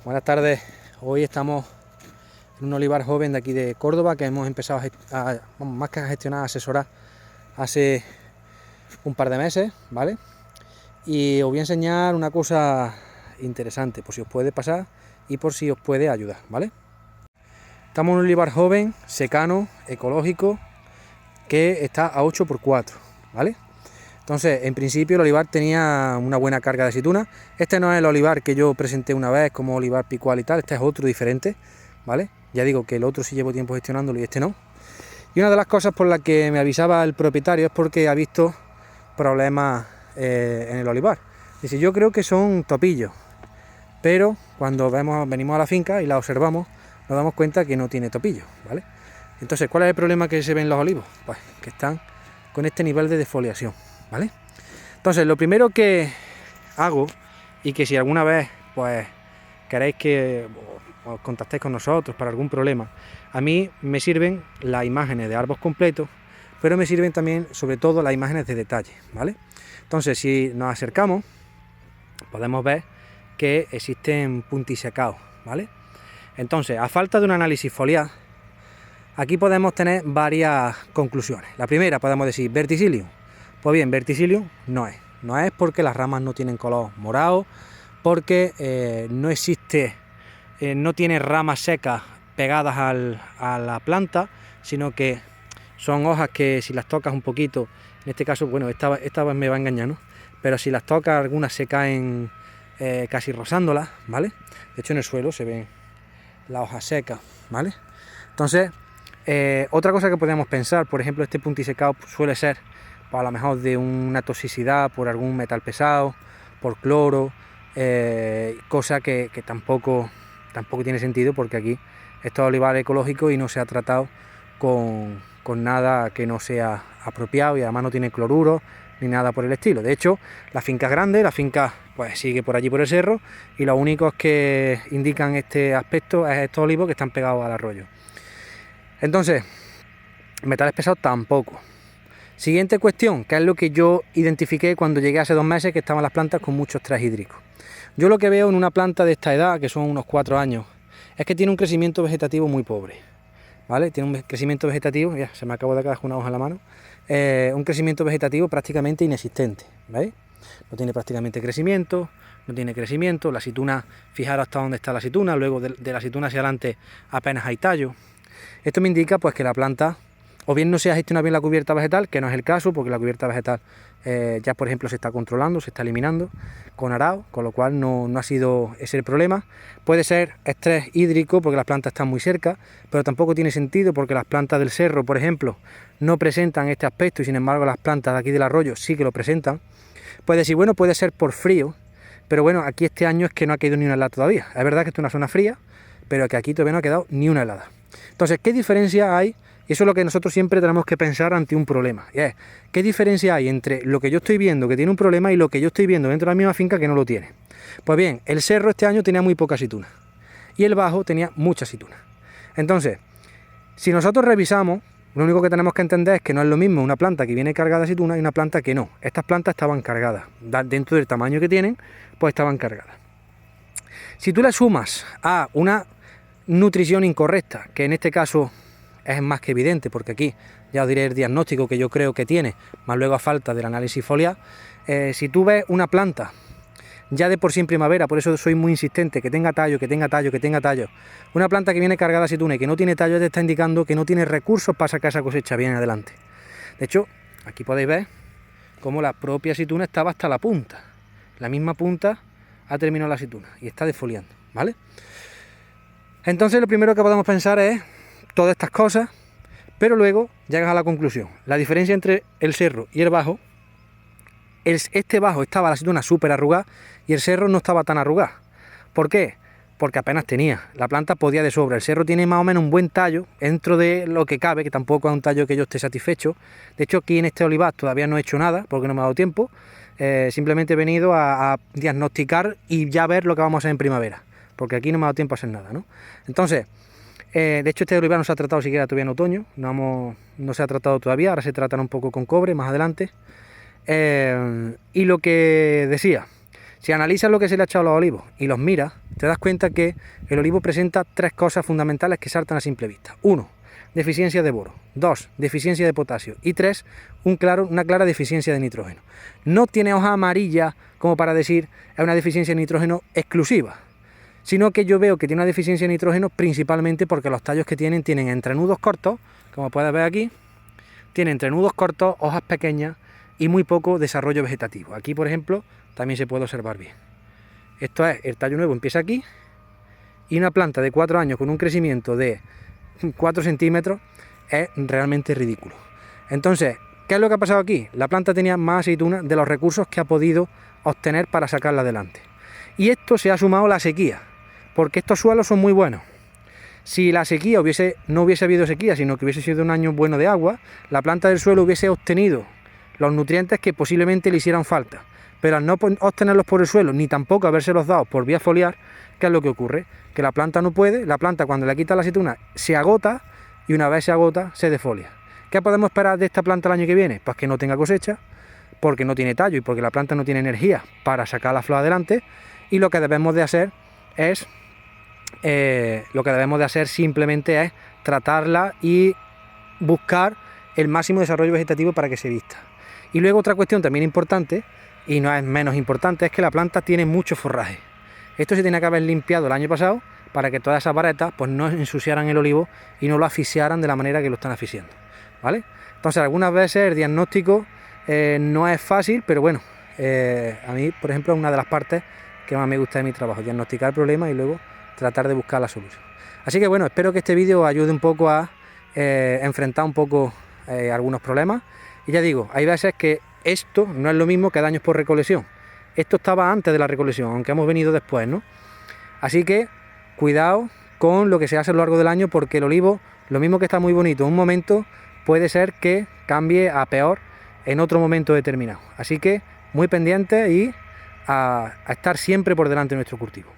Buenas tardes, hoy estamos en un olivar joven de aquí de Córdoba que hemos empezado más que a gestionar, a asesorar hace un par de meses, ¿vale? Y os voy a enseñar una cosa interesante, por si os puede pasar y por si os puede ayudar, ¿vale? Estamos en un olivar joven, secano, ecológico, que está a 8×4, ¿vale? Entonces, en principio el olivar tenía una buena carga de aceituna. Este no es el olivar que yo presenté una vez como olivar picual y tal, este es otro diferente, ¿vale? Ya digo que el otro sí llevo tiempo gestionándolo y este no. Y una de las cosas por las que me avisaba el propietario es porque ha visto problemas en el olivar. Dice, yo creo que son topillos, pero cuando venimos a la finca y la observamos, nos damos cuenta que no tiene topillos, ¿vale? Entonces, ¿cuál es el problema que se ve en los olivos? Pues que están con este nivel de defoliación, ¿vale? Entonces, lo primero que hago, y que si alguna vez pues queréis que os contactéis con nosotros para algún problema, a mí me sirven las imágenes de árboles completos, pero me sirven también sobre todo las imágenes de detalle, ¿vale? Entonces, si nos acercamos, podemos ver que existen puntisecados, ¿vale? Entonces, a falta de un análisis foliar, aquí podemos tener varias conclusiones. La primera, podemos decir verticillium. Pues bien, verticillium no es porque las ramas no tienen color morado, porque no existe, no tiene ramas secas pegadas a la planta, sino que son hojas que si las tocas un poquito, en este caso, bueno, esta vez me va a engañar, ¿no? Pero si las tocas, algunas se caen casi rozándolas, ¿vale? De hecho, en el suelo se ven las hojas secas, ¿vale? Entonces, otra cosa que podemos pensar, por ejemplo, este puntisecado suele ser, pues, a lo mejor de una toxicidad por algún metal pesado, por cloro, cosa que tampoco tiene sentido, porque aquí esto es olivar ecológico y no se ha tratado con nada que no sea apropiado, y además no tiene cloruro ni nada por el estilo. De hecho, la finca es grande, la finca pues sigue por allí por el cerro, y los únicos que indican este aspecto es estos olivos que están pegados al arroyo. Entonces, metales pesados tampoco. Siguiente cuestión, que es lo que yo identifiqué cuando llegué hace 2 meses, que estaban las plantas con mucho estrés hídrico. Yo lo que veo en una planta de esta edad, que son unos 4 años, es que tiene un crecimiento vegetativo muy pobre, ¿vale? Tiene un crecimiento vegetativo, ya se me acabó de caer una hoja en la mano, un crecimiento vegetativo prácticamente inexistente, ¿veis? No tiene prácticamente crecimiento, la aceituna, fijaros hasta dónde está la aceituna, luego de la aceituna hacia adelante apenas hay tallo. Esto me indica pues que la planta o bien no se ha gestionado bien la cubierta vegetal, que no es el caso, porque la cubierta vegetal ya, por ejemplo, se está controlando, se está eliminando con arado, con lo cual no ha sido ese el problema. Puede ser estrés hídrico, porque las plantas están muy cerca, pero tampoco tiene sentido, porque las plantas del cerro, por ejemplo, no presentan este aspecto, y sin embargo las plantas de aquí del arroyo sí que lo presentan. Puede decir, bueno, puede ser por frío, pero bueno, aquí este año es que no ha caído ni una helada todavía. Es verdad que esto es una zona fría, pero que aquí todavía no ha quedado ni una helada. Entonces, ¿qué diferencia hay? Y eso es lo que nosotros siempre tenemos que pensar ante un problema. Y es, ¿qué diferencia hay entre lo que yo estoy viendo que tiene un problema y lo que yo estoy viendo dentro de la misma finca que no lo tiene? Pues bien, el cerro este año tenía muy poca aceituna y el bajo tenía mucha aceituna. Entonces, si nosotros revisamos, lo único que tenemos que entender es que no es lo mismo una planta que viene cargada de aceituna y una planta que no. Estas plantas estaban cargadas, dentro del tamaño que tienen, pues estaban cargadas. Si tú le sumas a una nutrición incorrecta, que en este caso es más que evidente, porque aquí ya os diré el diagnóstico que yo creo que tiene, más luego a falta del análisis foliar. Si tú ves una planta ya de por sí en primavera, por eso soy muy insistente, que tenga tallo, una planta que viene cargada de aceituna y que no tiene tallo, te está indicando que no tiene recursos para sacar esa cosecha bien adelante. De hecho, aquí podéis ver cómo la propia aceituna estaba hasta la punta, la misma punta ha terminado la aceituna y está defoliando, ¿vale? Entonces lo primero que podemos pensar es todas estas cosas, pero luego llegas a la conclusión. La diferencia entre el cerro y el bajo, este bajo estaba la aceituna súper arrugada y el cerro no estaba tan arrugada. ¿Por qué? Porque apenas tenía. La planta podía de sobra. El cerro tiene más o menos un buen tallo dentro de lo que cabe, que tampoco es un tallo que yo esté satisfecho. De hecho, aquí en este olivar todavía no he hecho nada porque no me ha dado tiempo. Simplemente he venido a diagnosticar y ya ver lo que vamos a hacer en primavera, porque aquí no me ha dado tiempo a hacer nada, ¿no? Entonces, de hecho, este olivar no se ha tratado siquiera todavía en otoño, no se ha tratado todavía, ahora se tratan un poco con cobre más adelante. Y lo que decía, si analizas lo que se le ha echado a los olivos y los miras, te das cuenta que el olivo presenta 3 cosas fundamentales que saltan a simple vista. 1, deficiencia de boro. 2, deficiencia de potasio. Y 3, una clara deficiencia de nitrógeno. No tiene hoja amarilla como para decir es una deficiencia de nitrógeno exclusiva, sino que yo veo que tiene una deficiencia de nitrógeno principalmente porque los tallos que tienen entrenudos cortos, como puedes ver aquí, tienen entrenudos cortos, hojas pequeñas y muy poco desarrollo vegetativo. Aquí, por ejemplo, también se puede observar bien. Esto es, el tallo nuevo empieza aquí, y una planta de 4 años con un crecimiento de 4 centímetros es realmente ridículo. Entonces, ¿qué es lo que ha pasado aquí? La planta tenía más aceituna de los recursos que ha podido obtener para sacarla adelante. Y esto se ha sumado a la sequía, porque estos suelos son muy buenos. Si la sequía no hubiese habido sequía, sino que hubiese sido un año bueno de agua, la planta del suelo hubiese obtenido los nutrientes que posiblemente le hicieran falta. Pero al no obtenerlos por el suelo, ni tampoco habérselos dado por vía foliar, ¿qué es lo que ocurre? Que la planta no puede, la planta cuando le quita la aceituna se agota, y una vez se agota, se defolia. ¿Qué podemos esperar de esta planta el año que viene? Pues que no tenga cosecha, porque no tiene tallo y porque la planta no tiene energía para sacar la flor adelante, y lo que debemos de hacer simplemente es tratarla y buscar el máximo desarrollo vegetativo para que se vista. Y luego otra cuestión también importante, y no es menos importante, es que la planta tiene mucho forraje. Esto se tiene que haber limpiado el año pasado para que todas esas varetas pues no ensuciaran el olivo y no lo asfixiaran de la manera que lo están asfixiando, ¿vale? Entonces algunas veces el diagnóstico no es fácil, pero bueno, a mí, por ejemplo, es una de las partes que más me gusta de mi trabajo, diagnosticar el problema y luego tratar de buscar la solución. Así que bueno, espero que este vídeo ayude un poco a enfrentar un poco algunos problemas. Y ya digo, hay veces que esto no es lo mismo que daños por recolección. Esto estaba antes de la recolección, aunque hemos venido después, ¿no? Así que cuidado con lo que se hace a lo largo del año, porque el olivo, lo mismo que está muy bonito en un momento, puede ser que cambie a peor en otro momento determinado. Así que muy pendientes y a estar siempre por delante de nuestro cultivo.